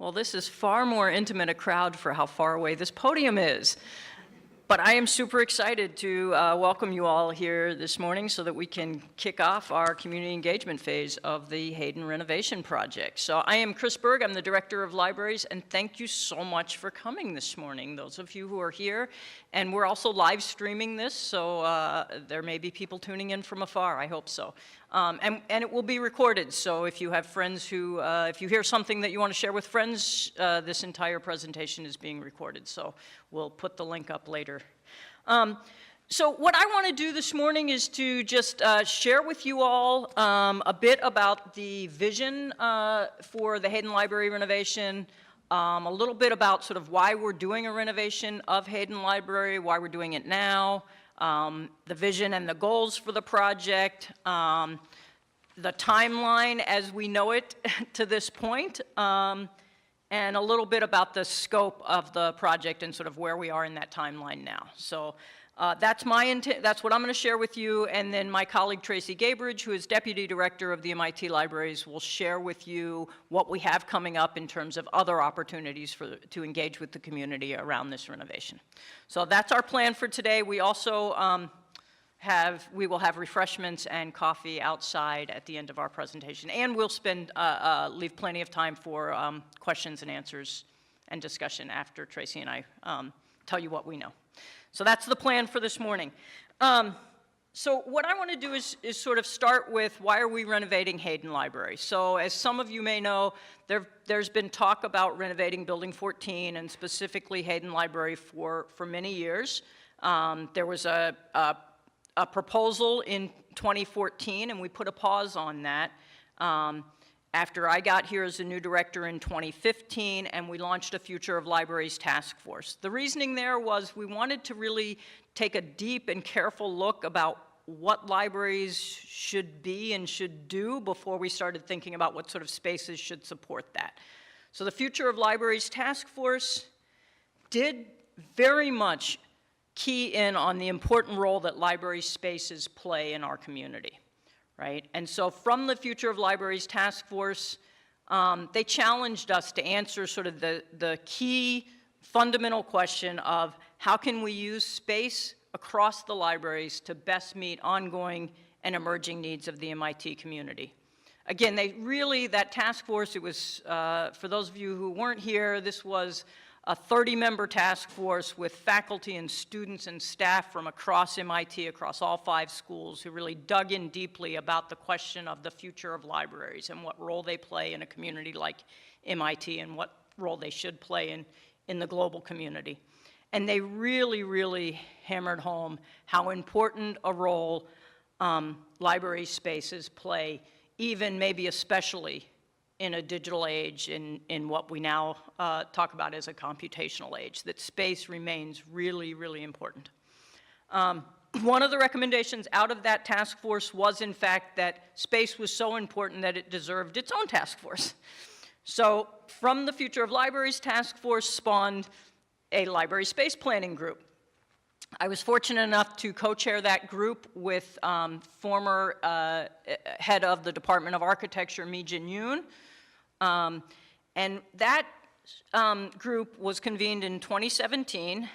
Well, this is far more intimate a crowd for how far away this podium is. But I am super excited to welcome you all here this morning so that we can kick off our community engagement phase of the Hayden Renovation project. So I am Chris Bourg, I'm the Director of Libraries, and thank you so much for coming this morning, those of you who are here. And we're also live streaming this, so there may be people tuning in from afar, I hope so. And it will be recorded, so if you have friends who, if you hear something that you want to share with friends, this entire presentation is being recorded, so we'll put the link up later. So what I want to do this morning is to just share with you all a bit about the vision for the Hayden Library renovation, a little bit about sort of why we're doing a renovation of Hayden Library, why we're doing it now, the vision and the goals for the project, the timeline as we know it to this point, and a little bit about the scope of the project and sort of where we are in that timeline now. So that's what I'm going to share with you, and then my colleague Tracy Gabridge, who is Deputy Director of the MIT Libraries, will share with you what we have coming up in terms of other opportunities to engage with the community around this renovation. So that's our plan for today. We also we will have refreshments and coffee outside at the end of our presentation, and we'll leave plenty of time for questions and answers and discussion after Tracy and I tell you what we know. So that's the plan for this morning. So what I want to do is sort of start with why are we renovating Hayden Library? So as some of you may know, there's been talk about renovating Building 14 and specifically Hayden Library for many years. There was a proposal in 2014, and we put a pause on that after I got here as a new director in 2015, and we launched a Future of Libraries task force. The reasoning there was we wanted to really take a deep and careful look about what libraries should be and should do before we started thinking about what sort of spaces should support that. So the Future of Libraries task force did very much key in on the important role that library spaces play in our community, right? And so from the Future of Libraries task force, they challenged us to answer sort of the key fundamental question of how can we use space across the libraries to best meet ongoing and emerging needs of the MIT community. Again, that task force, it was, for those of you who weren't here, this was a 30-member task force with faculty and students and staff from across MIT, across all 5 schools, who really dug in deeply about the question of the future of libraries and what role they play in a community like MIT and what role they should play in the global community. And they really, really hammered home how important a role library spaces play, even maybe especially in a digital age, in what we now talk about as a computational age, that space remains really, really important. One of the recommendations out of that task force was, in fact, that space was so important that it deserved its own task force. So from the Future of Libraries task force spawned a library space planning group. I was fortunate enough to co-chair that group with former head of the Department of Architecture, Mi Jin Yoon. And that group was convened in 2017,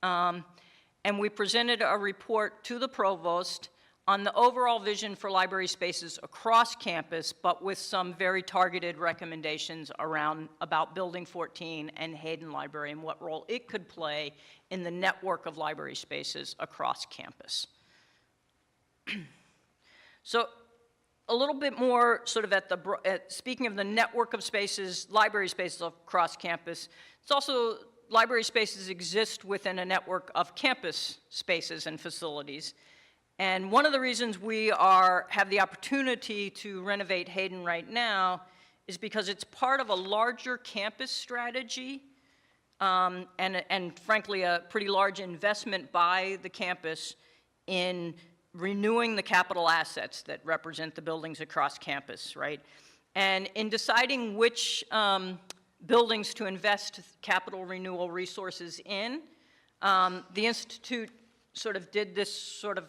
and we presented a report to the provost on the overall vision for library spaces across campus, but with some very targeted recommendations about Building 14 and Hayden Library and what role it could play in the network of library spaces across campus. So a little bit more sort of speaking of the network of spaces, library spaces across campus, it's also library spaces exist within a network of campus spaces and facilities. And one of the reasons we have the opportunity to renovate Hayden right now is because it's part of a larger campus strategy and frankly a pretty large investment by the campus in renewing the capital assets that represent the buildings across campus, right? And in deciding which buildings to invest capital renewal resources in, the Institute sort of did this sort of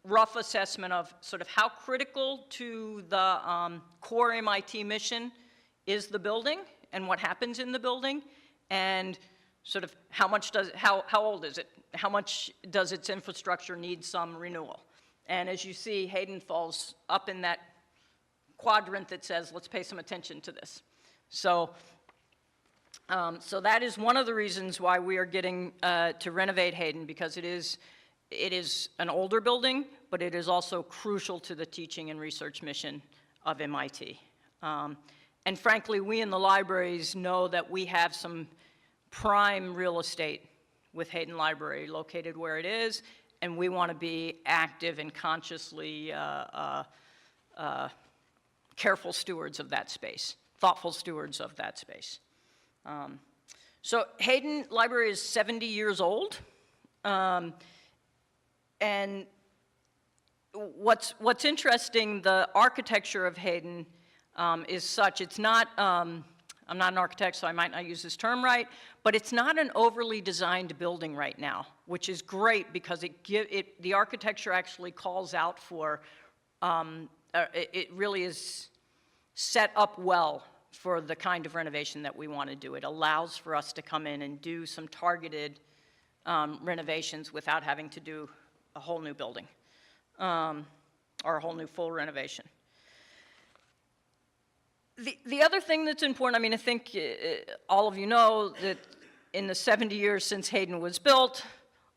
rough assessment of sort of how critical to the core MIT mission is the building and what happens in the building, and sort of how old is it? How much does its infrastructure need some renewal? And as you see, Hayden falls up in that quadrant that says, let's pay some attention to this. So, so that is one of the reasons why we are getting to renovate Hayden, because it is an older building, but it is also crucial to the teaching and research mission of MIT. And frankly, we in the libraries know that we have some prime real estate with Hayden Library located where it is, and we want to be active and consciously careful stewards of that space, thoughtful stewards of that space. So Hayden Library is 70 years old, and what's interesting, the architecture of Hayden is such, it's not, I'm not an architect, so I might not use this term right, but it's not an overly designed building right now, which is great because the architecture actually calls out for, it really is set up well for the kind of renovation that we want to do. It allows for us to come in and do some targeted renovations without having to do a whole new building or a whole new full renovation. The other thing that's important, I mean, I think all of you know that in the 70 years since Hayden was built,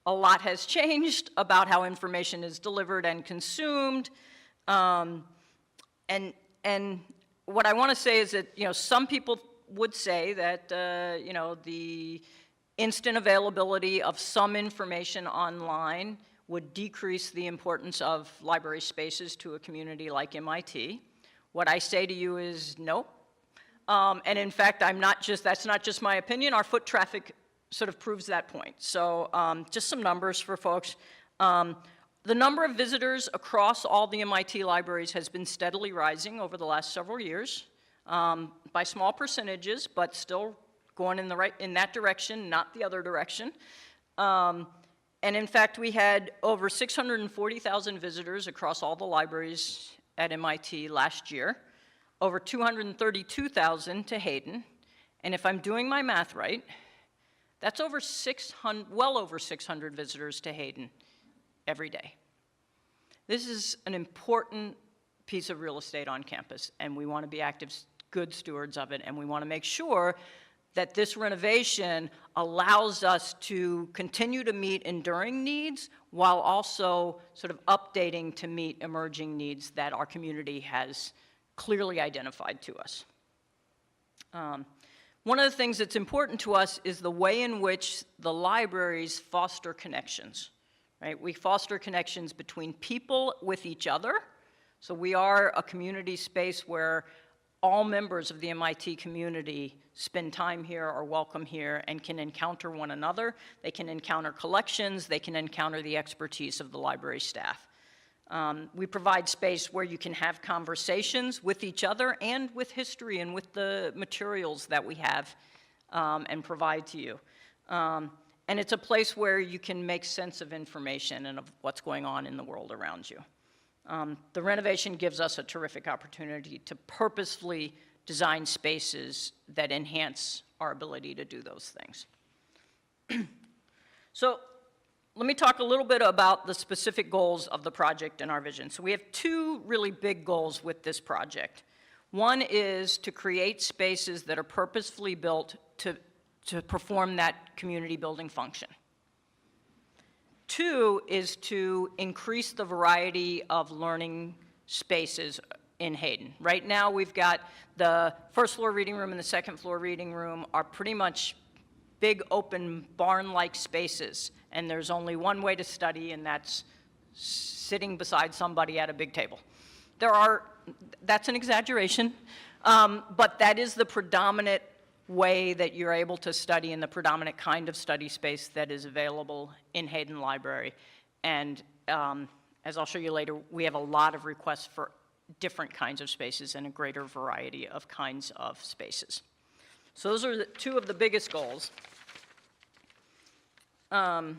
a lot has changed about how information is delivered and consumed. And what I want to say is that, you know, some people would say that, you know, the instant availability of some information online would decrease the importance of library spaces to a community like MIT. What I say to you is no. And in fact, that's not just my opinion. Our foot traffic sort of proves that point. So just some numbers for folks. The number of visitors across all the MIT libraries has been steadily rising over the last several years by small percentages, but still going in that direction, not the other direction. And in fact, we had over 640,000 visitors across all the libraries at MIT last year, over 232,000 to Hayden, and if I'm doing my math right, that's well over 600 visitors to Hayden every day. This is an important piece of real estate on campus, and we want to be active, good stewards of it, and we want to make sure that this renovation allows us to continue to meet enduring needs while also sort of updating to meet emerging needs that our community has clearly identified to us. One of the things that's important to us is the way in which the libraries foster connections, right? We foster connections between people with each other. So we are a community space where all members of the MIT community spend time here, are welcome here, and can encounter one another. They can encounter collections. They can encounter the expertise of the library staff. We provide space where you can have conversations with each other and with history and with the materials that we have and provide to you. And it's a place where you can make sense of information and of what's going on in the world around you. The renovation gives us a terrific opportunity to purposefully design spaces that enhance our ability to do those things. So let me talk a little bit about the specific goals of the project and our vision. So we have two really big goals with this project. One is to create spaces that are purposefully built to perform that community building function. Two is to increase the variety of learning spaces in Hayden. Right now we've got the first floor reading room and the second floor reading room are pretty much big open barn-like spaces, and there's only one way to study, and that's sitting beside somebody at a big table. That's an exaggeration, but that is the predominant way that you're able to study and the predominant kind of study space that is available in Hayden Library. And as I'll show you later, we have a lot of requests for different kinds of spaces and a greater variety of kinds of spaces. So those are two of the biggest goals. The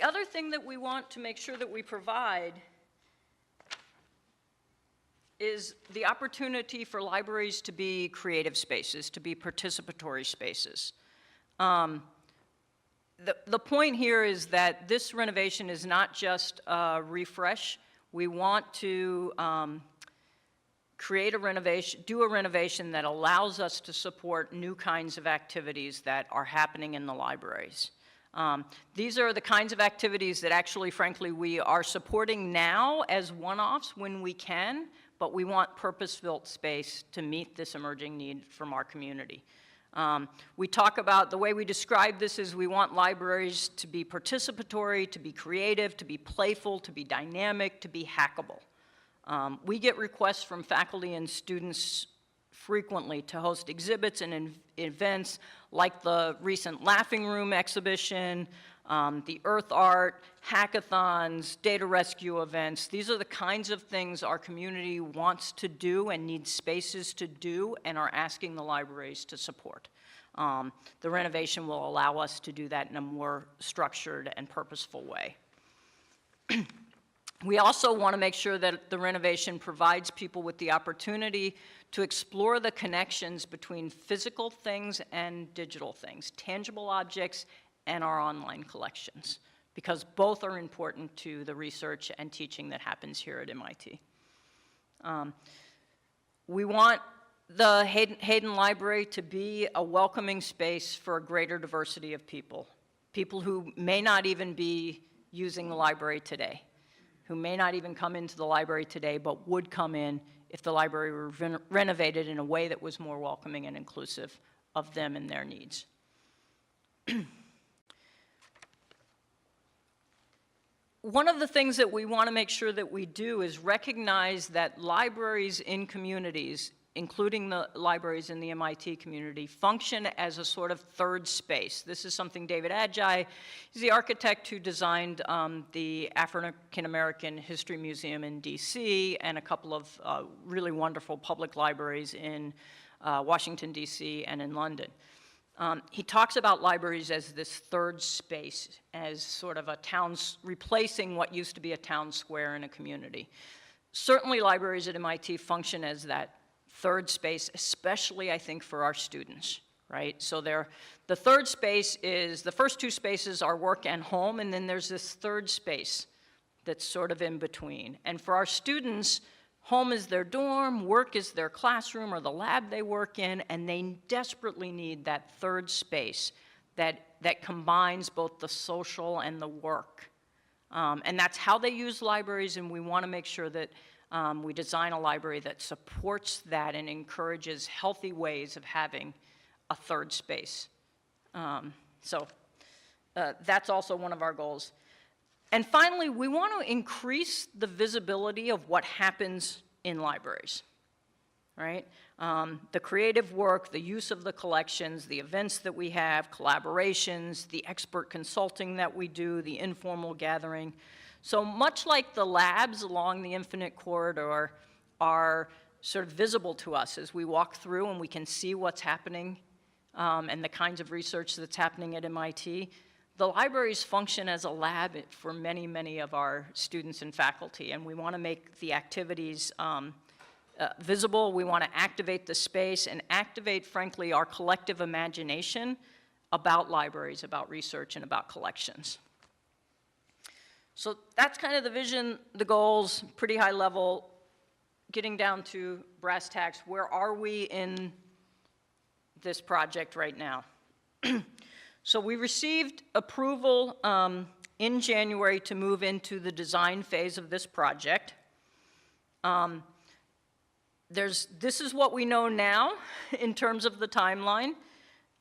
other thing that we want to make sure that we provide is the opportunity for libraries to be creative spaces, to be participatory spaces. The point here is that this renovation is not just a refresh. We want to create a renovation, do a renovation that allows us to support new kinds of activities that are happening in the libraries. These are the kinds of activities that actually, frankly, we are supporting now as one-offs when we can, but we want purpose-built space to meet this emerging need from our community. We talk about, the way we describe this is we want libraries to be participatory, to be creative, to be playful, to be dynamic, to be hackable. We get requests from faculty and students frequently to host exhibits and events like the recent Laughing Room exhibition, the Earth Art, hackathons, data rescue events. These are the kinds of things our community wants to do and needs spaces to do and are asking the libraries to support. The renovation will allow us to do that in a more structured and purposeful way. We also want to make sure that the renovation provides people with the opportunity to explore the connections between physical things and digital things, tangible objects and our online collections, because both are important to the research and teaching that happens here at MIT. We want the Hayden Library to be a welcoming space for a greater diversity of people, people who may not even be using the library today, who may not even come into the library today, but would come in if the library were renovated in a way that was more welcoming and inclusive of them and their needs. One of the things that we want to make sure that we do is recognize that libraries in communities, including the libraries in the MIT community, function as a sort of third space. This is something David Adjaye, he's the architect who designed the African American History Museum in DC and a couple of really wonderful public libraries in Washington, DC and in London. He talks about libraries as this third space, as sort of a town's, replacing what used to be a town square in a community. Certainly libraries at MIT function as that third space, especially I think for our students, right? So the third space is, the first two spaces are work and home, and then there's this third space that's sort of in between. And for our students, home is their dorm, work is their classroom or the lab they work in, and they desperately need that third space that combines both the social and the work. And that's how they use libraries, and we want to make sure that we design a library that supports that and encourages healthy ways of having a third space. That's also one of our goals. And finally, we want to increase the visibility of what happens in libraries, right? The creative work, the use of the collections, the events that we have, collaborations, the expert consulting that we do, the informal gathering. So much like the labs along the Infinite Corridor are sort of visible to us as we walk through and we can see what's happening and the kinds of research that's happening at MIT, the libraries function as a lab for many, many of our students and faculty, and we want to make the activities visible. We want to activate the space and activate, frankly, our collective imagination about libraries, about research, and about collections. So that's kind of the vision, the goals, pretty high level. Getting down to brass tacks, where are we in this project right now? So we received approval in January to move into the design phase of this project. This is what we know now in terms of the timeline.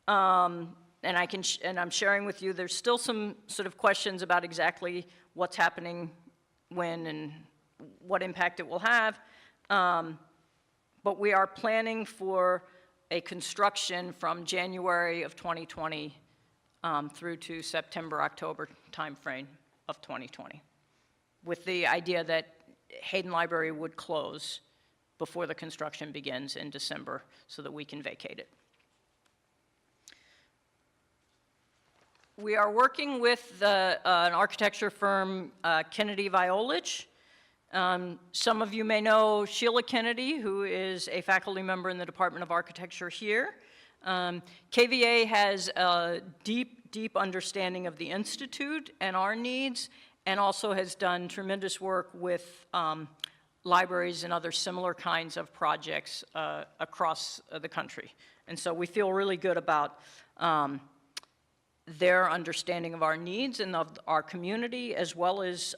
And I'm sharing with you, there's still some sort of questions about exactly what's happening when and what impact it will have. But we are planning for a construction from January of 2020 through to September, October timeframe of 2020, with the idea that Hayden Library would close before the construction begins in December so that we can vacate it. We are working with an architecture firm, Kennedy Violich. Some of you may know Sheila Kennedy, who is a faculty member in the Department of Architecture here. KVA has a deep understanding of the Institute and our needs, and also has done tremendous work with libraries and other similar kinds of projects across the country. And so we feel really good about their understanding of our needs and of our community, as well as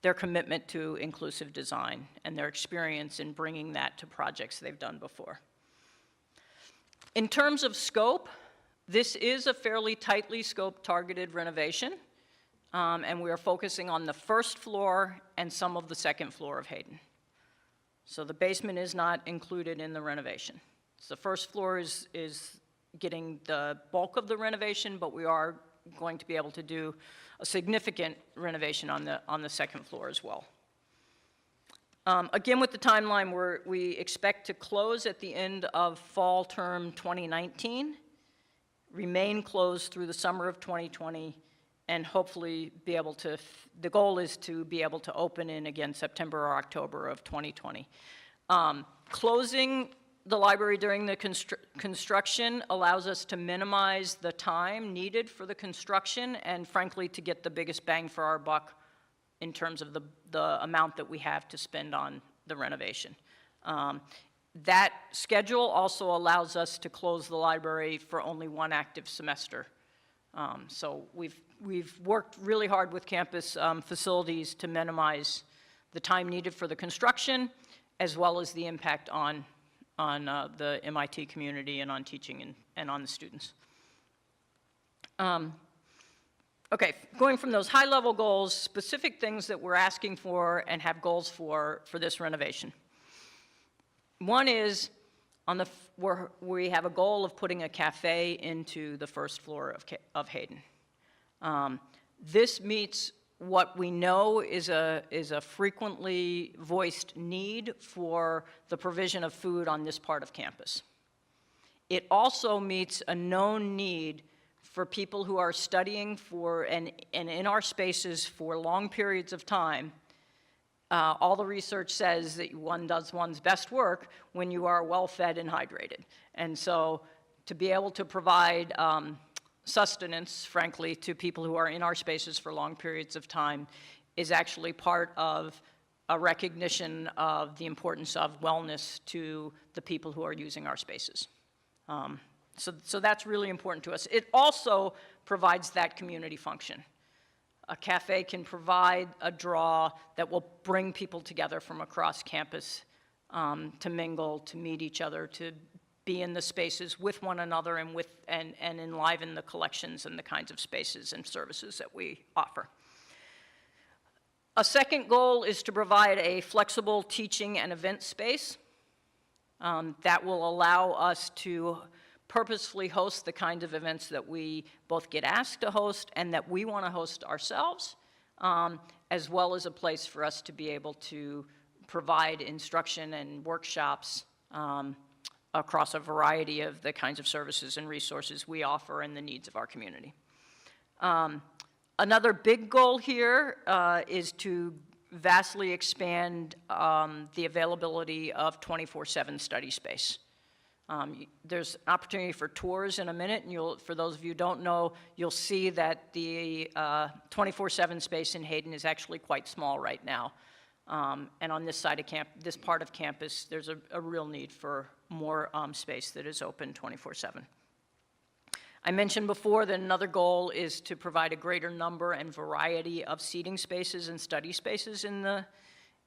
their commitment to inclusive design and their experience in bringing that to projects they've done before. In terms of scope, this is a fairly tightly scoped targeted renovation, and we are focusing on the first floor and some of the second floor of Hayden. So the basement is not included in the renovation. So the first floor is getting the bulk of the renovation, but we are going to be able to do a significant renovation on the second floor as well. Again, with the timeline, we expect to close at the end of fall term 2019, remain closed through the summer of 2020, and hopefully be able to, the goal is to be able to open in, again, September or October of 2020. Closing the library during the construction allows us to minimize the time needed for the construction and, frankly, to get the biggest bang for our buck in terms of the amount that we have to spend on the renovation. That schedule also allows us to close the library for only one active semester. So we've worked really hard with campus facilities to minimize the time needed for the construction, as well as the impact on the MIT community and on teaching and on the students. Okay, going from those high-level goals, specific things that we're asking for and have goals for this renovation. One is, we have a goal of putting a cafe into the first floor of Hayden. This meets what we know is a frequently voiced need for the provision of food on this part of campus. It also meets a known need for people who are studying for and in our spaces for long periods of time. All the research says that one does one's best work when you are well-fed and hydrated. And so to be able to provide sustenance, frankly, to people who are in our spaces for long periods of time is actually part of a recognition of the importance of wellness to the people who are using our spaces. So that's really important to us. It also provides that community function. A cafe can provide a draw that will bring people together from across campus to mingle, to meet each other, to be in the spaces with one another and enliven the collections and the kinds of spaces and services that we offer. A second goal is to provide a flexible teaching and event space that will allow us to purposefully host the kinds of events that we both get asked to host and that we want to host ourselves, as well as a place for us to be able to provide instruction and workshops across a variety of the kinds of services and resources we offer and the needs of our community. Another big goal here is to vastly expand the availability of 24/7 study space. There's an opportunity for tours in a minute, and for those of you who don't know, you'll see that the 24/7 space in Hayden is actually quite small right now. And on this side of this part of campus, there's a real need for more space that is open 24/7. I mentioned before that another goal is to provide a greater number and variety of seating spaces and study spaces in the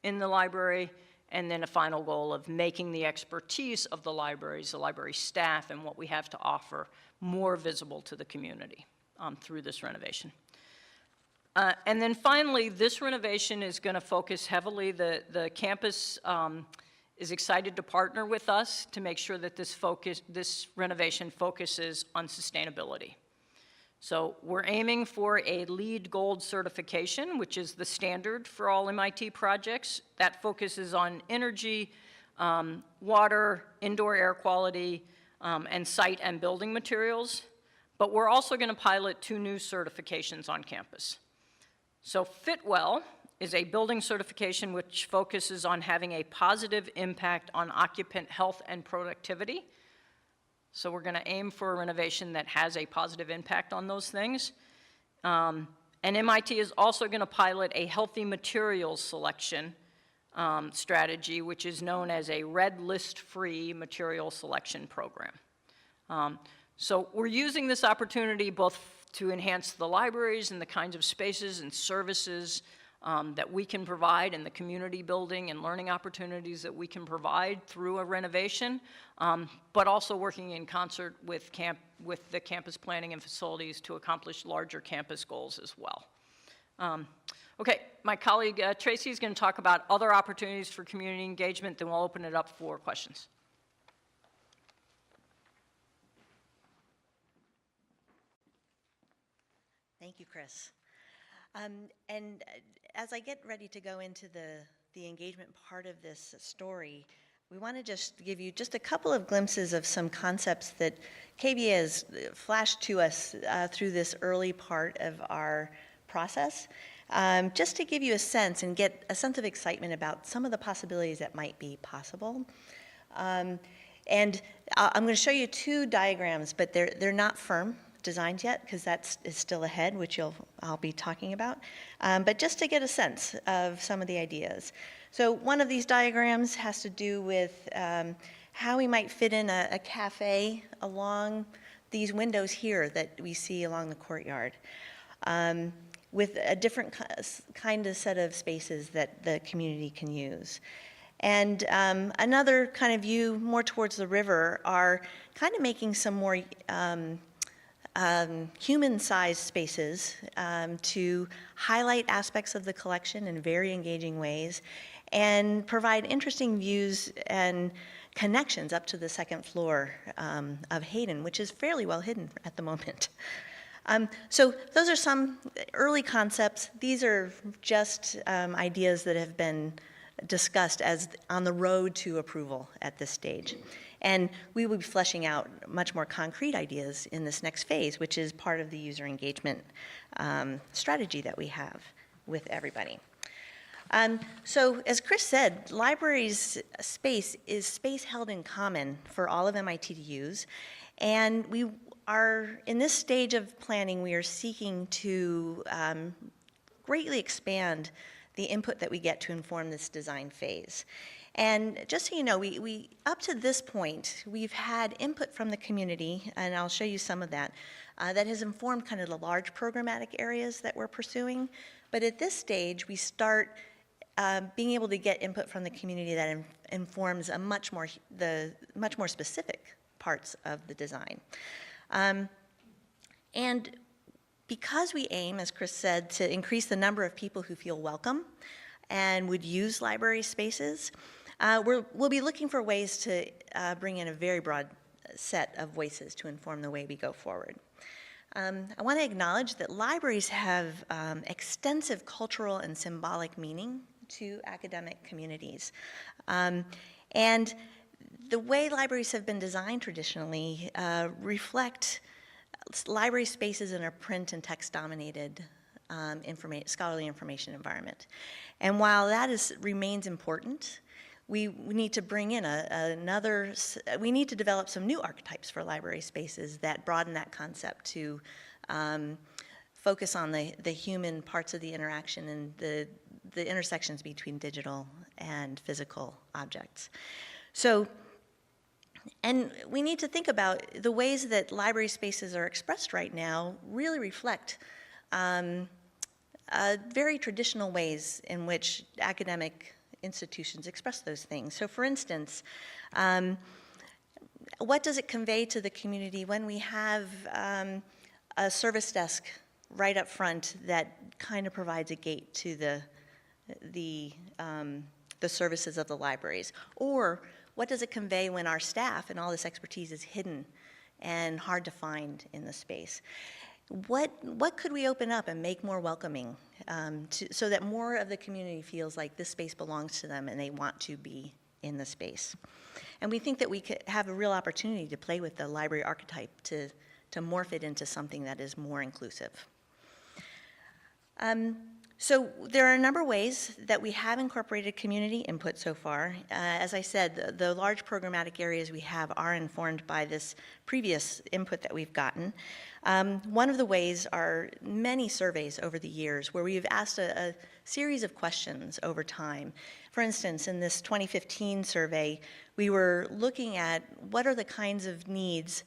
library. And then a final goal of making the expertise of the libraries, the library staff, and what we have to offer more visible to the community through this renovation. And then finally, this renovation is going to focus heavily, the campus is excited to partner with us to make sure that this renovation focuses on sustainability. So we're aiming for a LEED Gold certification, which is the standard for all MIT projects. That focuses on energy, water, indoor air quality, and site and building materials. But we're also going to pilot 2 new certifications on campus. So Fitwell is a building certification which focuses on having a positive impact on occupant health and productivity. So we're going to aim for a renovation that has a positive impact on those things. And MIT is also going to pilot a healthy materials selection strategy, which is known as a red list-free material selection program. So we're using this opportunity both to enhance the libraries and the kinds of spaces and services that we can provide, and the community building and learning opportunities that we can provide through a renovation, but also working in concert with the campus planning and facilities to accomplish larger campus goals as well. Okay, my colleague Tracy is going to talk about other opportunities for community engagement, then we'll open it up for questions. Thank you, Chris. And as I get ready to go into the engagement part of this story, we want to just give you just a couple of glimpses of some concepts that KBA has flashed to us through this early part of our process, just to give you a sense and get a sense of excitement about some of the possibilities that might be possible. And I'm going to show you two diagrams, but they're not firm designed yet, because that is still ahead, which I'll be talking about, but just to get a sense of some of the ideas. So one of these diagrams has to do with how we might fit in a cafe along these windows here that we see along the courtyard, with a different kind of set of spaces that the community can use. And another kind of view more towards the river are kind of making some more human-sized spaces to highlight aspects of the collection in very engaging ways and provide interesting views and connections up to the second floor of Hayden, which is fairly well hidden at the moment. So those are some early concepts. These are just ideas that have been discussed as on the road to approval at this stage. And we will be fleshing out much more concrete ideas in this next phase, which is part of the user engagement strategy that we have with everybody. So as Chris said, libraries space is space held in common for all of MIT to use. And we are, in this stage of planning, we are seeking to greatly expand the input that we get to inform this design phase. And just so you know, we up to this point, we've had input from the community, and I'll show you some of that, that has informed kind of the large programmatic areas that we're pursuing. But at this stage, we start being able to get input from the community that informs a much more specific parts of the design. And because we aim, as Chris said, to increase the number of people who feel welcome and would use library spaces, we'll be looking for ways to bring in a very broad set of voices to inform the way we go forward. I want to acknowledge that libraries have extensive cultural and symbolic meaning to academic communities. And the way libraries have been designed traditionally reflect library spaces in a print and text-dominated scholarly information environment. And while that remains important, we need to bring in we need to develop some new archetypes for library spaces that broaden that concept to focus on the human parts of the interaction and the intersections between digital and physical objects. So, and we need to think about the ways that library spaces are expressed right now really reflect very traditional ways in which academic institutions express those things. So for instance, what does it convey to the community when we have a service desk right up front that kind of provides a gate to the services of the libraries? Or what does it convey when our staff and all this expertise is hidden and hard to find in the space? What could we open up and make more welcoming so that more of the community feels like this space belongs to them and they want to be in the space? And we think that we could have a real opportunity to play with the library archetype to morph it into something that is more inclusive. So there are a number of ways that we have incorporated community input so far. As I said, the large programmatic areas we have are informed by this previous input that we've gotten. One of the ways are many surveys over the years where we've asked a series of questions over time. For instance, in this 2015 survey, we were looking at what are the kinds of needs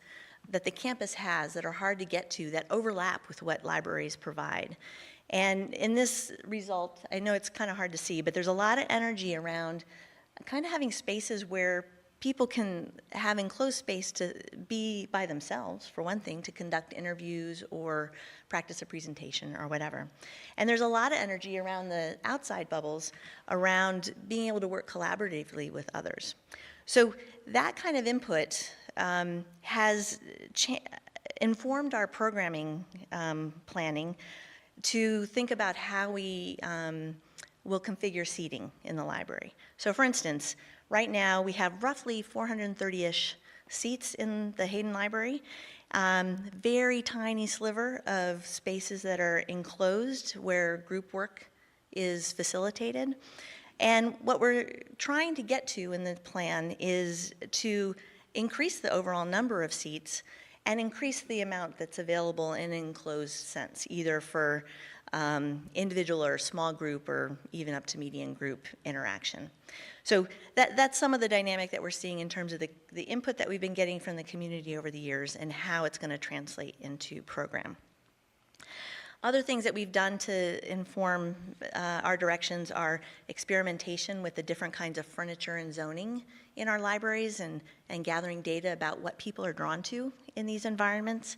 that the campus has that are hard to get to, that overlap with what libraries provide. And in this result, I know it's kind of hard to see, but there's a lot of energy around kind of having spaces where people can have enclosed space to be by themselves, for one thing, to conduct interviews or practice a presentation or whatever. And there's a lot of energy around the outside bubbles around being able to work collaboratively with others. So that kind of input has informed our programming planning to think about how we will configure seating in the library. So for instance, right now we have roughly 430-ish seats in the Hayden Library, very tiny sliver of spaces that are enclosed where group work is facilitated. And what we're trying to get to in the plan is to increase the overall number of seats and increase the amount that's available in an enclosed sense, either for individual or small group or even up to median group interaction. So that's some of the dynamic that we're seeing in terms of the input that we've been getting from the community over the years and how it's going to translate into program. Other things that we've done to inform our directions are experimentation with the different kinds of furniture and zoning in our libraries and gathering data about what people are drawn to in these environments.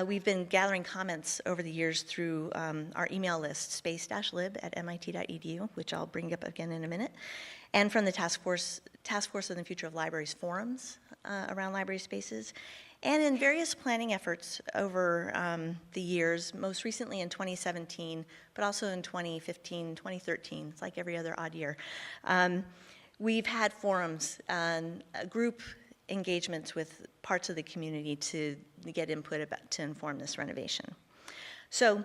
We've been gathering comments over the years through our email list, space-lib@mit.edu, which I'll bring up again in a minute, and from the Task Force on the Future of Libraries forums around library spaces, and in various planning efforts over the years, most recently in 2017, but also in 2015, 2013, it's like every other odd year. We've had forums, group engagements with parts of the community to get input to inform this renovation. So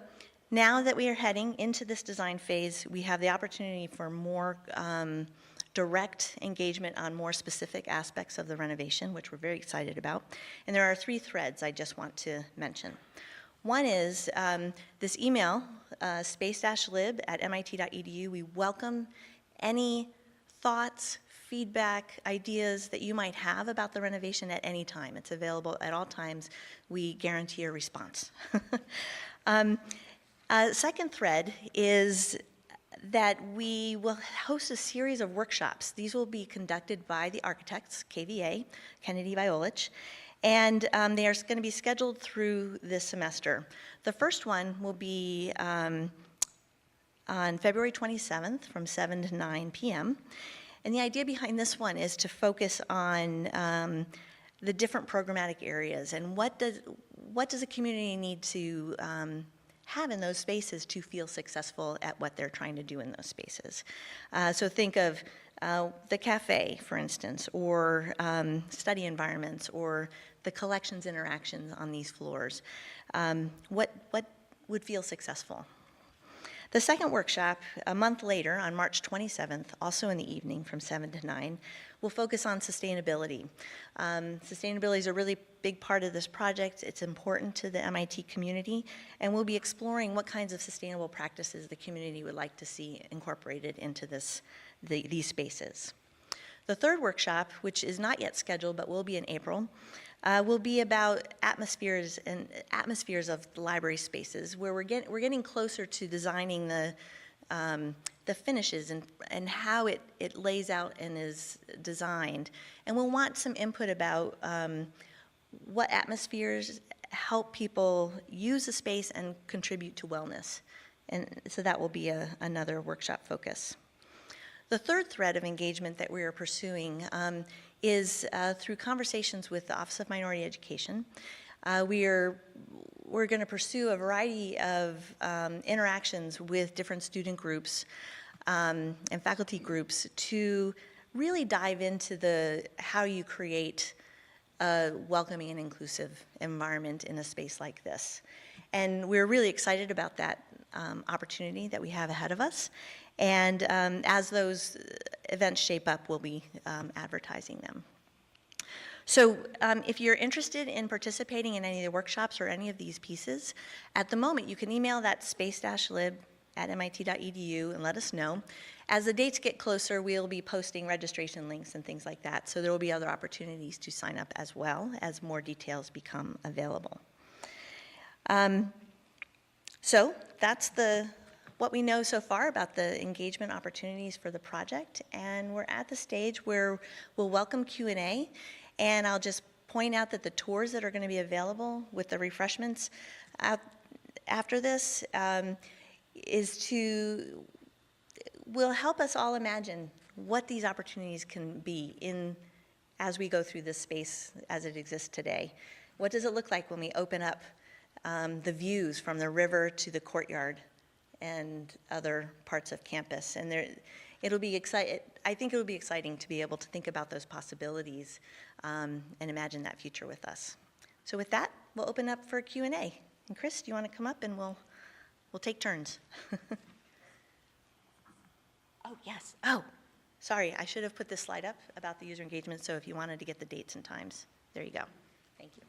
now that we are heading into this design phase, we have the opportunity for more direct engagement on more specific aspects of the renovation, which we're very excited about. And there are 3 threads I just want to mention. One is this email, space-lib@mit.edu. We welcome any thoughts, feedback, ideas that you might have about the renovation at any time. It's available at all times. We guarantee a response. Second thread is that we will host a series of workshops. These will be conducted by the architects, KVA, Kennedy Violich, and they are going to be scheduled through this semester. The first one will be on February 27th from 7 to 9 p.m. And the idea behind this one is to focus on the different programmatic areas and what does a community need to have in those spaces to feel successful at what they're trying to do in those spaces. So think of the cafe, for instance, or study environments, or the collections interactions on these floors. What would feel successful? The second workshop, a month later, on March 27th, also in the evening from 7 to 9, will focus on sustainability. Sustainability is a really big part of this project. It's important to the MIT community, and we'll be exploring what kinds of sustainable practices the community would like to see incorporated into these spaces. The third workshop, which is not yet scheduled but will be in April, will be about atmospheres of the library spaces, where we're getting closer to designing the finishes and how it lays out and is designed. And we'll want some input about what atmospheres help people use the space and contribute to wellness. And so that will be another workshop focus. The third thread of engagement that we are pursuing is through conversations with the Office of Minority Education. We're going to pursue a variety of interactions with different student groups and faculty groups to really dive into how you create a welcoming and inclusive environment in a space like this. And we're really excited about that opportunity that we have ahead of us. And as those events shape up, we'll be advertising them. So if you're interested in participating in any of the workshops or any of these pieces, at the moment you can email that space-lib@mit.edu and let us know. As the dates get closer, we'll be posting registration links and things like that, so there will be other opportunities to sign up as well as more details become available. So that's what we know so far about the engagement opportunities for the project, and we're at the stage where we'll welcome Q&A, and I'll just point out that the tours that are going to be available with the refreshments after this will help us all imagine what these opportunities can be as we go through this space as it exists today. What does it look like when we open up the views from the river to the courtyard and other parts of campus? And it'll be exciting. I think it'll be exciting to be able to think about those possibilities and imagine that future with us. So with that, we'll open up for Q&A. And Chris, do you want to come up and we'll take turns? Oh, yes. Oh, sorry. I should have put this slide up about the user engagement, so if you wanted to get the dates and times, there you go. Thank you.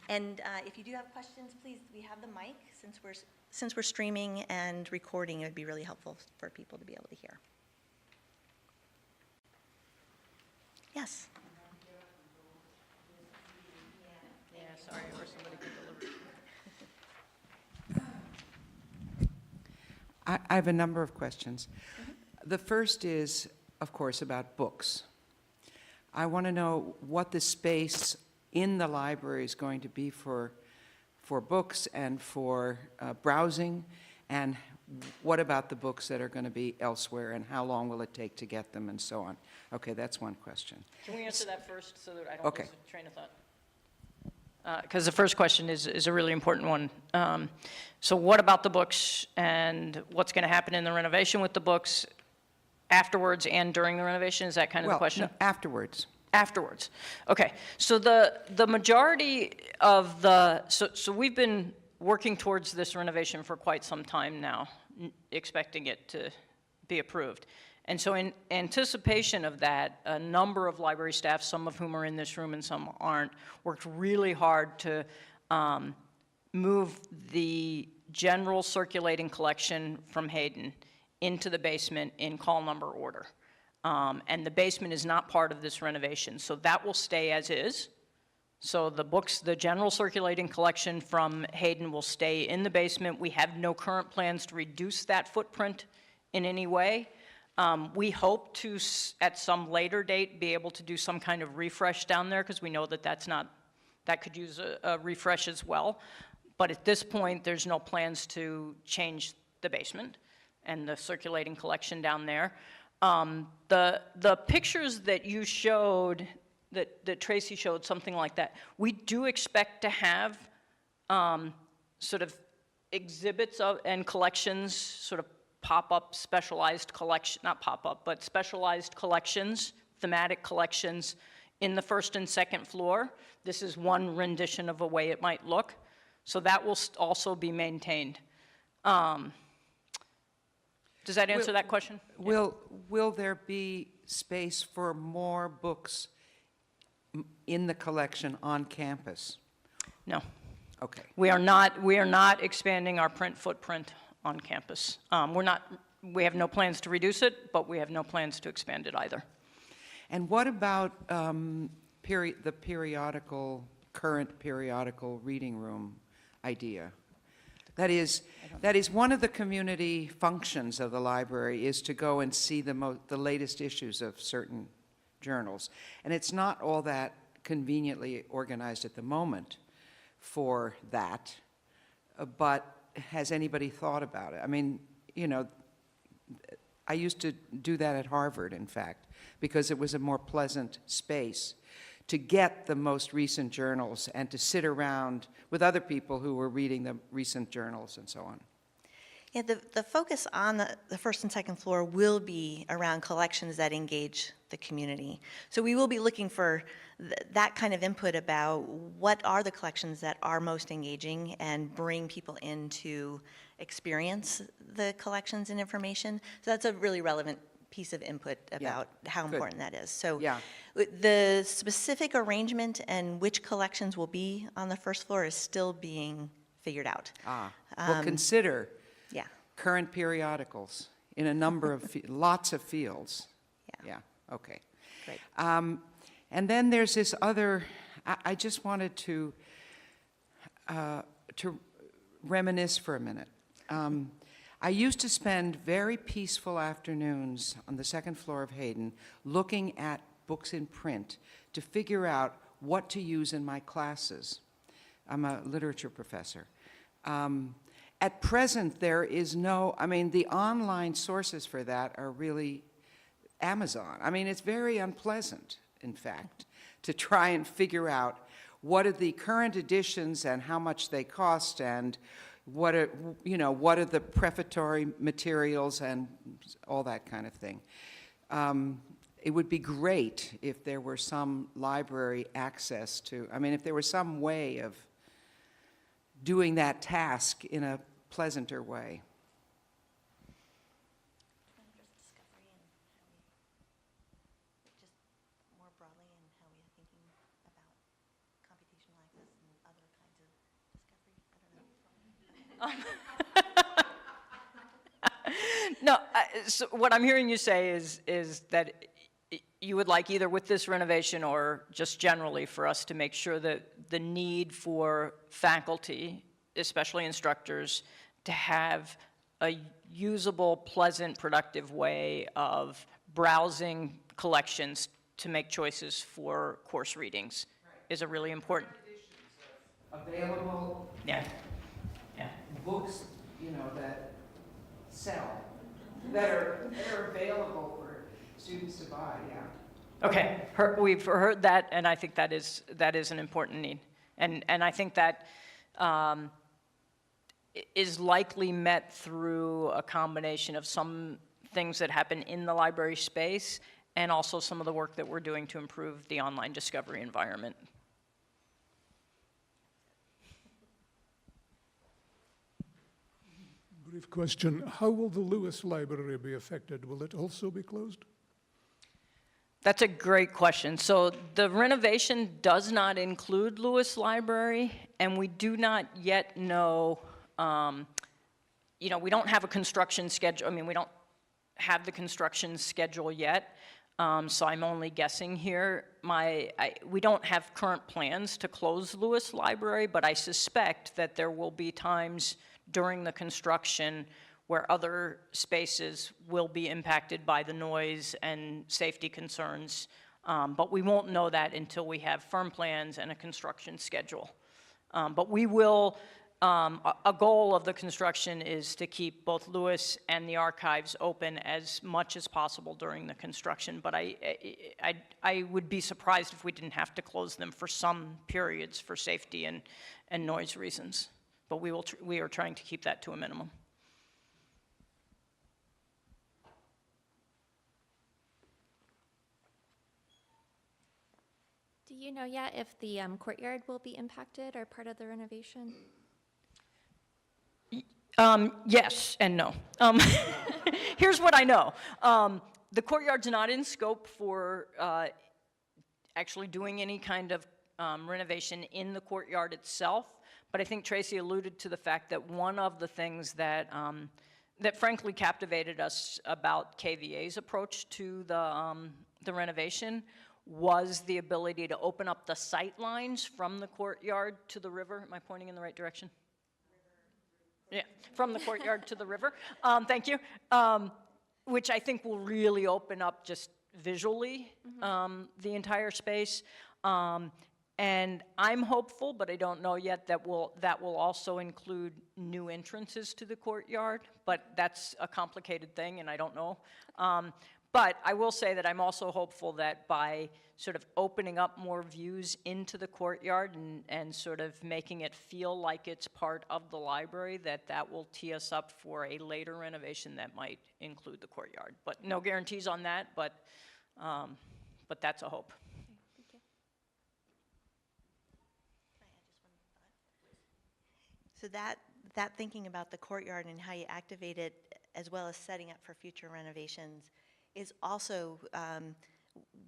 And if you do have questions, please, we have the mic. Since we're streaming and recording, it would be really helpful for people to be able to hear. Yes. Yeah, sorry, or somebody could deliver. I have a number of questions. The first is, of course, about books. I want to know what the space in the library is going to be for books and for browsing, and what about the books that are going to be elsewhere, and how long will it take to get them, and so on. Okay, that's one question. Can we answer that first so that I don't Okay. lose a train of thought? Because the first question is a really important one. So what about the books, and what's going to happen in the renovation with the books afterwards and during the renovation? Is that kind of the question? No, afterwards. Afterwards. Okay. So the majority of so we've been working towards this renovation for quite some time now, expecting it to be approved. And so in anticipation of that, a number of library staff, some of whom are in this room and some aren't, worked really hard to move the general circulating collection from Hayden into the basement in call number order. And the basement is not part of this renovation, so that will stay as is. So the books, the general circulating collection from Hayden will stay in the basement. We have no current plans to reduce that footprint in any way. We hope to, at some later date, be able to do some kind of refresh down there, because we know that that could use a refresh as well. But at this point, there's no plans to change the basement and the circulating collection down there. The pictures that you showed, that Tracy showed, something like that, we do expect to have sort of exhibits and collections, sort of pop-up specialized collection, not pop-up, but specialized collections, thematic collections in the first and second floor. This is one rendition of a way it might look. So that will also be maintained. Does that answer that question? Will there be space for more books in the collection on campus? No. Okay. We are not expanding our print footprint on campus. We have no plans to reduce it, but we have no plans to expand it either. And what about the current periodical reading room idea? That is one of the community functions of the library, is to go and see the latest issues of certain journals. And it's not all that conveniently organized at the moment for that, but has anybody thought about it? I mean, you know, I used to do that at Harvard, in fact, because it was a more pleasant space to get the most recent journals and to sit around with other people who were reading the recent journals and so on. Yeah, the focus on the first and second floor will be around collections that engage the community. So we will be looking for that kind of input about what are the collections that are most engaging and bring people in to experience the collections and information. So that's a really relevant piece of input about how good. important that is. So Yeah. the specific arrangement and which collections will be on the first floor is still being figured out. Well, consider Yeah. current periodicals in a number of, lots of fields. Yeah. Yeah, okay. Great. And then there's this other, I just wanted to reminisce for a minute. I used to spend very peaceful afternoons on the second floor of Hayden looking at books in print to figure out what to use in my classes. I'm a literature professor. At present, there is no, I mean, the online sources for that are really Amazon. I mean, it's very unpleasant, in fact, to try and figure out what are the current editions and how much they cost and what are, you know, what are the prefatory materials and all that kind of thing. It would be great if there were some library access to, I mean, if there was some way of doing that task in a pleasanter way. Just more broadly in how we're thinking about computational access and other kinds of discovery. No, so what I'm hearing you say is that you would like either with this renovation or just generally for us to make sure that the need for faculty, especially instructors, to have a usable, pleasant, productive way of browsing collections to make choices for course readings is a really important. Available Yeah. Yeah. books, you know, that sell, that are available for students to buy, yeah. Okay, we've heard that, and I think that is an important need. And I think that is likely met through a combination of some things that happen in the library space and also some of the work that we're doing to improve the online discovery environment. Brief question. How will the Lewis Library be affected? Will it also be closed? That's a great question. So the renovation does not include Lewis Library, and we do not yet know, you know, we don't have a construction schedule. I mean, we don't have the construction schedule yet, so I'm only guessing here. We don't have current plans to close Lewis Library, but I suspect that there will be times during the construction where other spaces will be impacted by the noise and safety concerns. But we won't know that until we have firm plans and a construction schedule. But we will, a goal of the construction is to keep both Lewis and the archives open as much as possible during the construction. But I would be surprised if we didn't have to close them for some periods for safety and noise reasons. But we are trying to keep that to a minimum. Do you know yet if the courtyard will be impacted or part of the renovation? Yes and no. Here's what I know. The courtyard's not in scope for actually doing any kind of renovation in the courtyard itself, but I think Tracy alluded to the fact that one of the things that that frankly captivated us about KVA's approach to the renovation was the ability to open up the sight lines from the courtyard to the river. Am I pointing in the right direction? Yeah, from the courtyard to the river. Thank you. Which I think will really open up just visually the entire space. And I'm hopeful, but I don't know yet, that will also include new entrances to the courtyard. But that's a complicated thing, and I don't know. But I will say that I'm also hopeful that by sort of opening up more views into the courtyard and sort of making it feel like it's part of the library, that will tee us up for a later renovation that might include the courtyard. But no guarantees on that, but that's a hope. Thank you. So that thinking about the courtyard and how you activate it, as well as setting up for future renovations, is also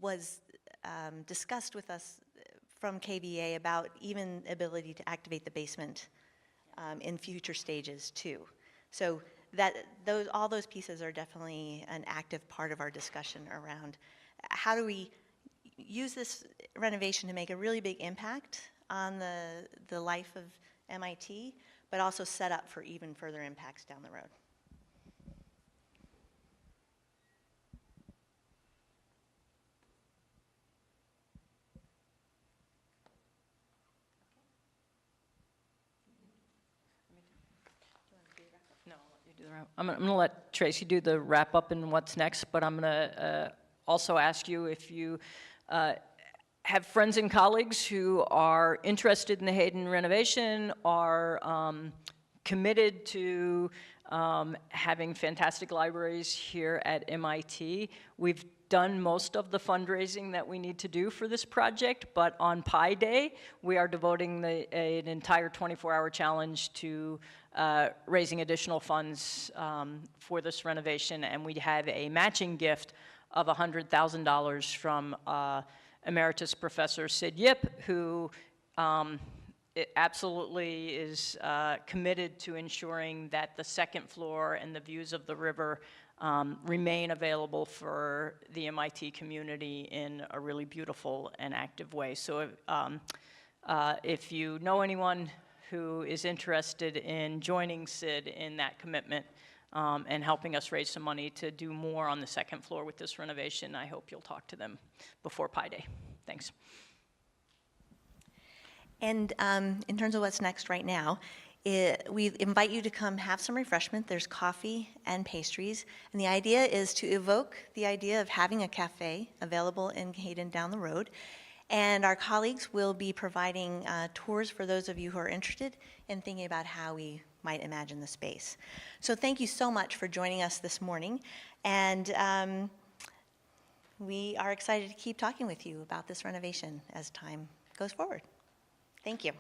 was discussed with us from KBA about even ability to activate the basement in future stages too. So all those pieces are definitely an active part of our discussion around how do we use this renovation to make a really big impact on the life of MIT, but also set up for even further impacts down the road. No, I'll let you do the wrap. I'm going to let Tracy do the wrap up and what's next, but I'm going to also ask you if you have friends and colleagues who are interested in the Hayden renovation, are committed to having fantastic libraries here at MIT. We've done most of the fundraising that we need to do for this project, but on Pi Day, we are devoting an entire 24-hour challenge to raising additional funds for this renovation, and we have a matching gift of $100,000 from Emeritus Professor Sid Yip, who absolutely is committed to ensuring that the second floor and the views of the river remain available for the MIT community in a really beautiful and active way. So if you know anyone who is interested in joining Sid in that commitment and helping us raise some money to do more on the second floor with this renovation, I hope you'll talk to them before Pi Day. Thanks. And in terms of what's next right now, we invite you to come have some refreshment. There's coffee and pastries. And the idea is to evoke the idea of having a cafe available in Hayden down the road. And our colleagues will be providing tours for those of you who are interested in thinking about how we might imagine the space. So thank you so much for joining us this morning. And we are excited to keep talking with you about this renovation as time goes forward. Thank you.